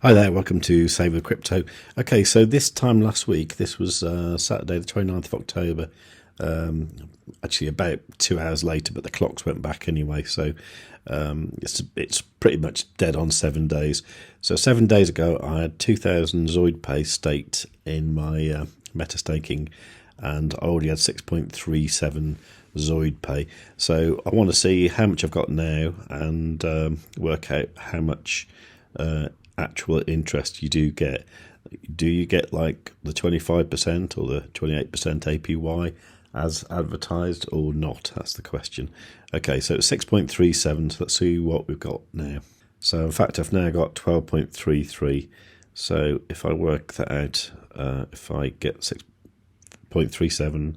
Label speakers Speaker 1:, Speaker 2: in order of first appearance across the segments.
Speaker 1: Hi there, welcome to Save with Crypto. Okay, so this time last week, this was Saturday the 29th of October, actually about 2 hours later, but the clocks went back anyway, so it's pretty much dead on 7 days. So 7 days ago, I had 2,000 ZoidPay staked in my Metastaking, and I already had 6.37 ZoidPay. So I want to see how much I've got now and work out how much actual interest you do get. Do you get like the 25% or the 28% APY as advertised or not? That's the question. Okay, so it's 6.37, so let's see what we've got now. So in fact, I've now got 12.33. So if I work that out, if I get 6.37,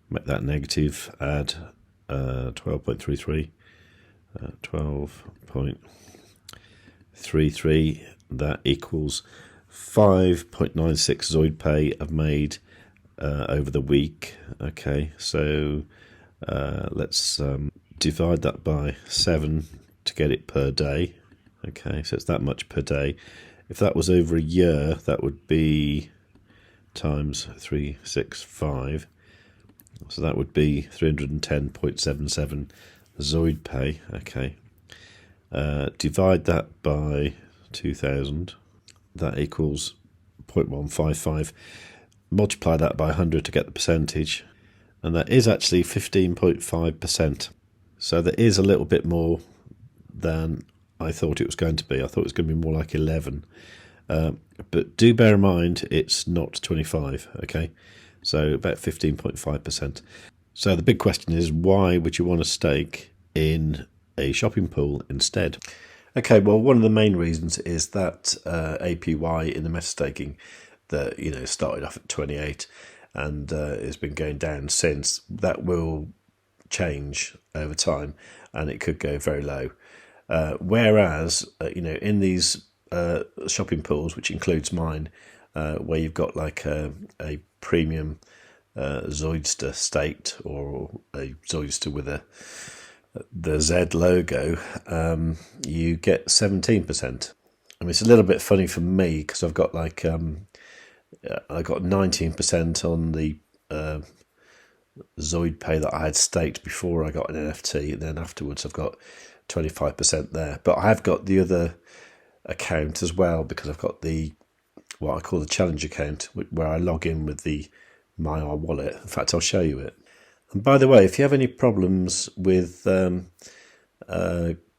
Speaker 1: make that negative, add 12.33, 12.33, that equals 5.96 ZoidPay I've made over the week. Okay, so let's divide that by 7 to get it per day. Okay, so it's that much per day. If that was over a year, that would be times 365. So that would be 310.77 ZoidPay. Okay, divide that by 2,000, that equals 0.155. Multiply that by 100 to get the percentage, and that is actually 15.5%. So there is a little bit more than I thought it was going to be. I thought it was going to be more like 11. But do bear in mind, it's not 25, okay? So about 15.5%. So the big question is, why would you want to stake in a shopping pool instead? Okay, well, one of the main reasons is that APY in the metastaking that started off at 28 and has been going down since. That will change over time, and it could go very low. Whereas in these shopping pools, which includes mine, where you've got like a premium Zoidster staked, or a Zoidster with the Z logo, you get 17%. I mean, it's a little bit funny for me because I've got like I got 19% on the ZoidPay that I had staked before I got an NFT, and then afterwards I've got 25% there. But I have got the other account as well, because I've got the what I call the challenge account, where I log in with the Maiar wallet. In fact, I'll show you it. And by the way, if you have any problems with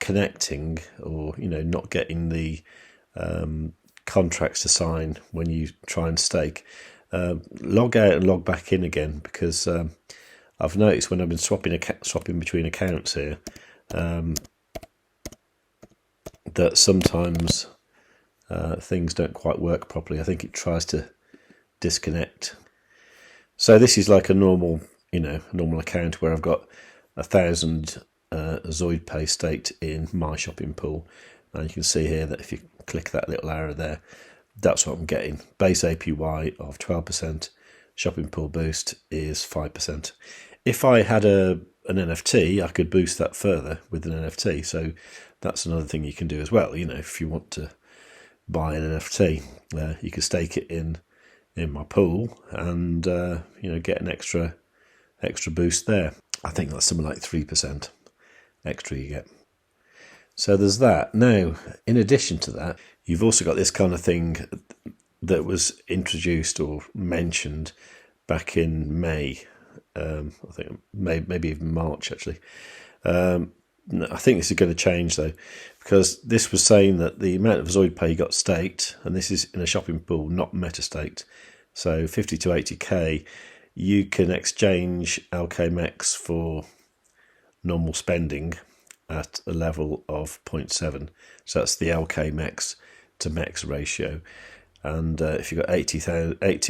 Speaker 1: connecting, or not getting the contracts to sign when you try and stake, log out and log back in again, because I've noticed when I've been swapping between accounts here, that sometimes things don't quite work properly. I think it tries to disconnect. So this is like a normal account where I've got 1,000 ZoidPay staked in my shopping pool, and you can see here that if you click that little arrow there, that's what I'm getting. Base APY of 12%, shopping pool boost is 5%. If I had an NFT, I could boost that further with an NFT. So that's another thing you can do as well. If you want to buy an NFT, you can stake it in my pool and get an extra boost there. I think that's something like 3% extra you get. So there's that. Now, in addition to that, you've also got this kind of thing that was introduced or mentioned back in May. I think maybe even March, actually. I think this is going to change, though, because this was saying that the amount of ZoidPay you got staked, and this is in a shopping pool, not meta-staked, so 50 to 80k, you can exchange LKMX for normal spending at a level of 0.7. So that's the LKMX to MEX ratio. And if you've got 80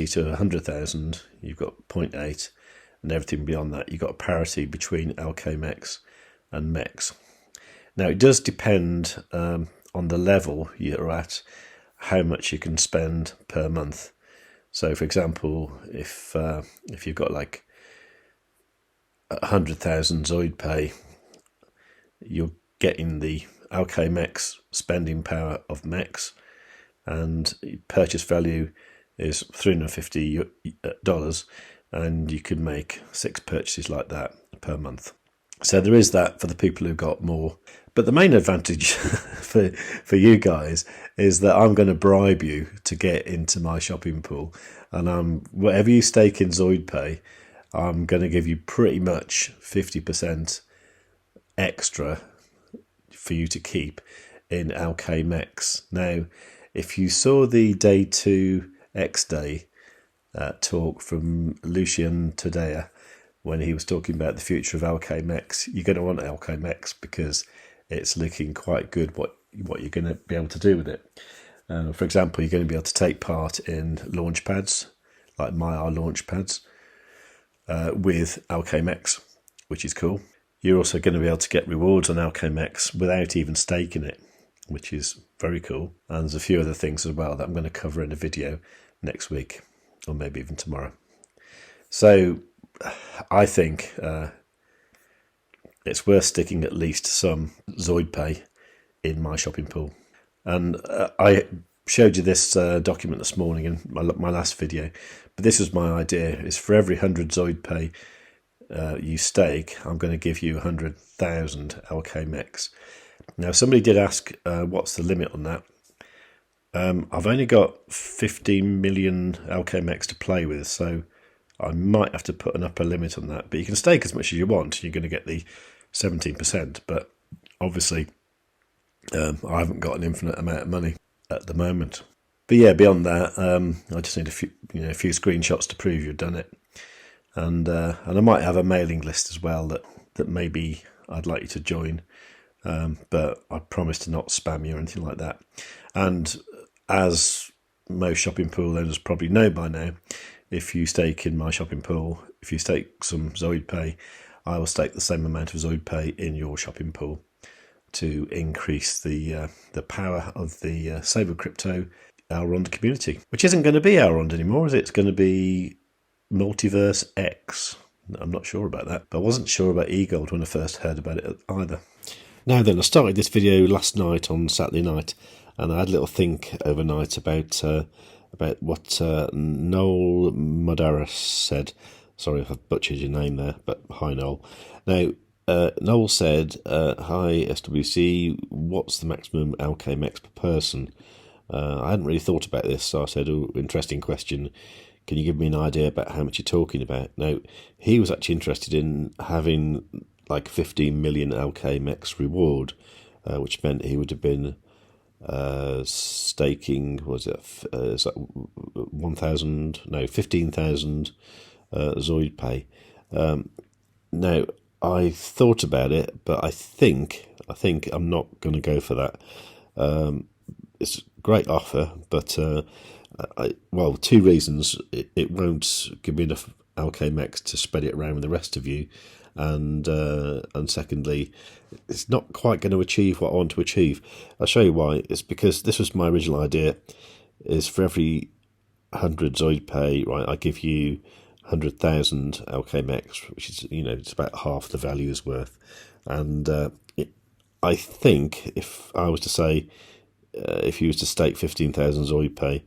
Speaker 1: to 100,000, you've got 0.8, and everything beyond that, you've got a parity between LKMX and MEX. Now, it does depend on the level you're at, how much you can spend per month. So, for example, if you've got like 100,000 ZoidPay, you're getting the LKMX spending power of MEX, and purchase value is $350, and you could make 6 purchases like that per month. So there is that for the people who got more. But the main advantage for you guys is that I'm going to bribe you to get into my shopping pool, and whatever you stake in ZoidPay, I'm going to give you pretty much 50% extra for you to keep in Alchemex. Now, if you saw the day 2 X Day talk from Lucien Tadea, when he was talking about the future of Alchemex, you're going to want Alchemex because it's looking quite good what you're going to be able to do with it. For example, you're going to be able to take part in launch pads, like Maiar launch pads, with Alchemex, which is cool. You're also going to be able to get rewards on Alchemex without even staking it, which is very cool. And there's a few other things as well that I'm going to cover in a video next week, or maybe even tomorrow. So I think it's worth sticking at least some ZoidPay in my shopping pool. And I showed you this document this morning in my last video, but this was my idea, is for every 100 ZoidPay you stake, I'm going to give you 100,000 Alchemex. Now, somebody did ask what's the limit on that. I've only got 15 million Alchemex to play with, so I might have to put an upper limit on that. But you can stake as much as you want. You're going to get the 17%, but obviously I haven't got an infinite amount of money at the moment. But yeah, beyond that, I just need a few screenshots to prove you've done it, and I might have a mailing list as well that maybe I'd like you to join, but I promise to not spam you or anything like that. And as most shopping pool owners probably know by now, if you stake in my shopping pool, if you stake some ZoidPay, I will stake the same amount of ZoidPay in your shopping pool to increase the power of the Save with Crypto Elrond community, which isn't going to be Elrond anymore, is it? It's going to be Multiverse X. I'm not sure about that, but I wasn't sure about eGold when I first heard about it either. Now then, I started this video last night on Saturday night, and I had a little think overnight about what Noel Modaris said. Sorry if I've butchered your name there, but hi Noel. Now, Noel said, hi SWC, what's the maximum Alchemex per person? I hadn't really thought about this, so I said, oh, interesting question. Can you give me an idea about how much you're talking about? Now, he was actually interested in having like 15 million Alchemex reward, which meant he would have been staking, was it 15,000 ZoidPay. Now, I thought about it, but I think I'm not going to go for that. It's a great offer, but two reasons. It won't give me enough Alchemex to spread it around with the rest of you, and secondly, it's not quite going to achieve what I want to achieve. I'll show you why. It's because this was my original idea, is for every 100 ZoidPay, right, I give you 100,000 Alchemex, which is, it's about half the value's worth. And I think if I was to say, if you was to stake 15,000 ZoidPay,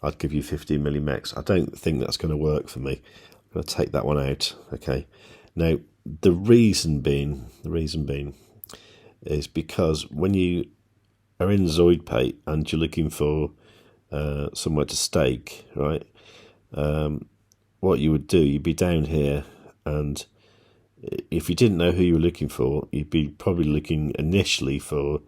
Speaker 1: I'd give you 15 million mex. I don't think that's going to work for me. I'm going to take that one out. Okay. Now, the reason being is because when you are in ZoidPay and you're looking for somewhere to stake, right? What you would do, you'd be down here, and if you didn't know who you were looking for, you'd be probably looking initially for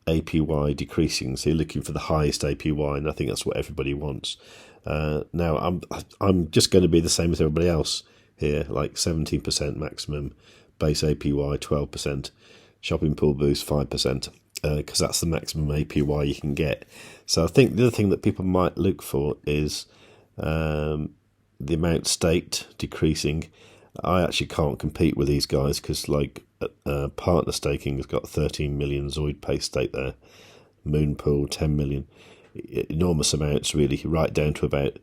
Speaker 1: APY decreasing. So you're looking for the highest APY, and I think that's what everybody wants. Now, I'm just going to be the same as everybody else here, like 17% maximum, base APY 12%, shopping pool boost 5%, because that's the maximum APY you can get. So I think the other thing that people might look for is the amount staked decreasing. I actually can't compete with these guys because, like, partner staking has got 13 million ZoidPay stake there, Moonpool 10 million, enormous amounts really, right down to about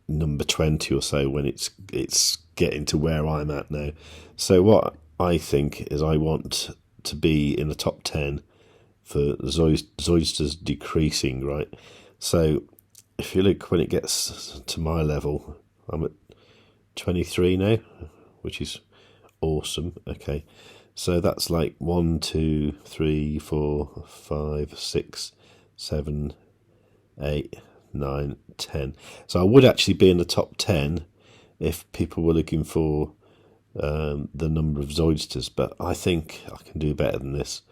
Speaker 1: number 20 or so when it's getting to where I'm at now. So what I think is I want to be in the top 10 for Zoidsters decreasing, right? So if you look, when it gets to my level, I'm at 23 now, which is awesome. Okay, so that's like 1, 2, 3, 4, 5, 6, 7, 8, 9, 10. So I would actually be in the top 10 if people were looking for the number of Zoidsters, but I think I can do better than this.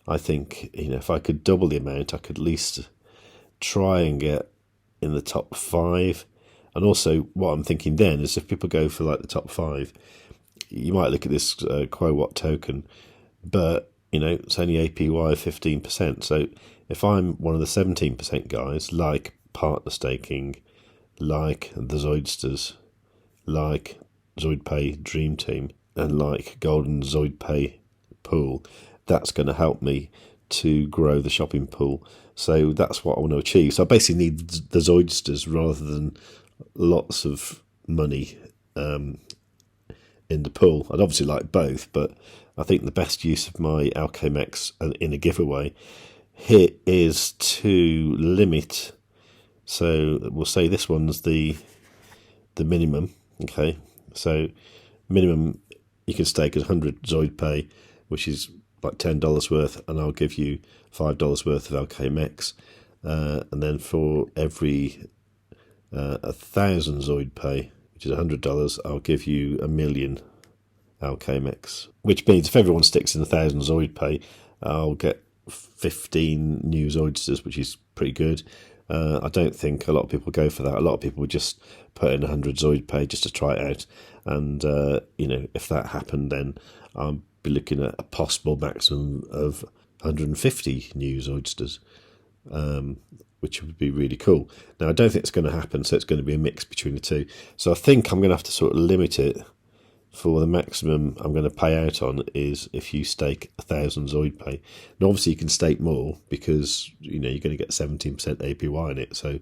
Speaker 1: I think, you know, if I could double the amount, I could at least try and get in the top 5. And also, what I'm thinking then is if people go for like the top 5, you might look at this Quo-Watt token, but you know, it's only APY of 15%. So if I'm one of the 17% guys, like partner staking, like the Zoidsters, like ZoidPay Dream Team, and like Golden ZoidPay pool, that's going to help me to grow the shopping pool. So that's what I want to achieve. So I basically need the Zoidsters rather than lots of money in the pool. I'd obviously like both, but I think the best use of my Alchemex in a giveaway here is to limit. So we'll say this one's the minimum. Okay, so minimum you can stake is 100 ZoidPay, which is like $10 worth, and I'll give you $5 worth of Alchemex. And then for every 1,000 ZoidPay, which is $100, I'll give you 1,000,000 Alchemex. Which means if everyone sticks in 1,000 ZoidPay, I'll get 15 new Zoidsters, which is pretty good. I don't think a lot of people go for that. A lot of people would just put in 100 ZoidPay just to try it out. And, you know, if that happened, then I'll be looking at a possible maximum of 150 new Zoidsters, which would be really cool. Now, I don't think it's going to happen, so it's going to be a mix between the two. So I think I'm going to have to sort of limit it. For the maximum I'm going to pay out on is if you stake 1,000 ZoidPay. Now, obviously, you can stake more because you know you're going to get 17% APY in it, so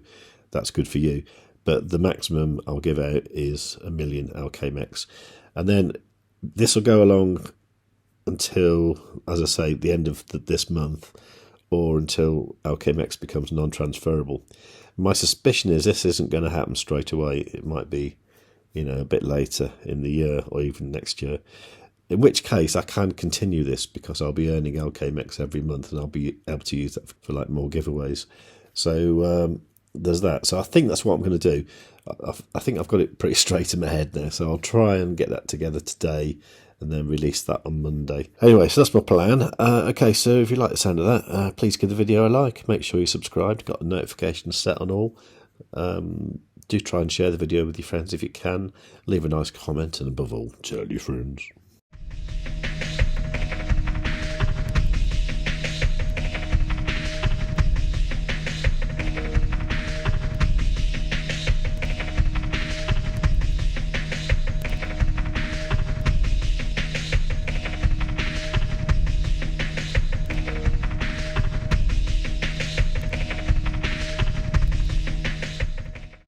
Speaker 1: that's good for you. But the maximum I'll give out is 1,000,000 Alchemex, and then this will go along until, as I say, the end of this month, or until Alchemex becomes non-transferable. My suspicion is this isn't going to happen straight away. It might be, you know, a bit later in the year or even next year, in which case I can continue this because I'll be earning Alchemex every month and I'll be able to use that for like more giveaways. So there's that. So I think that's what I'm going to do. I think I've got it pretty straight in my head now, so I'll try and get that together today and then release that on Monday. Anyway, so that's my plan. Okay, so if you like the sound of that, please give the video a like. Make sure you subscribed, got the notifications set on all. Do try and share the video with your friends if you can. Leave a nice comment, and above all, tell your friends.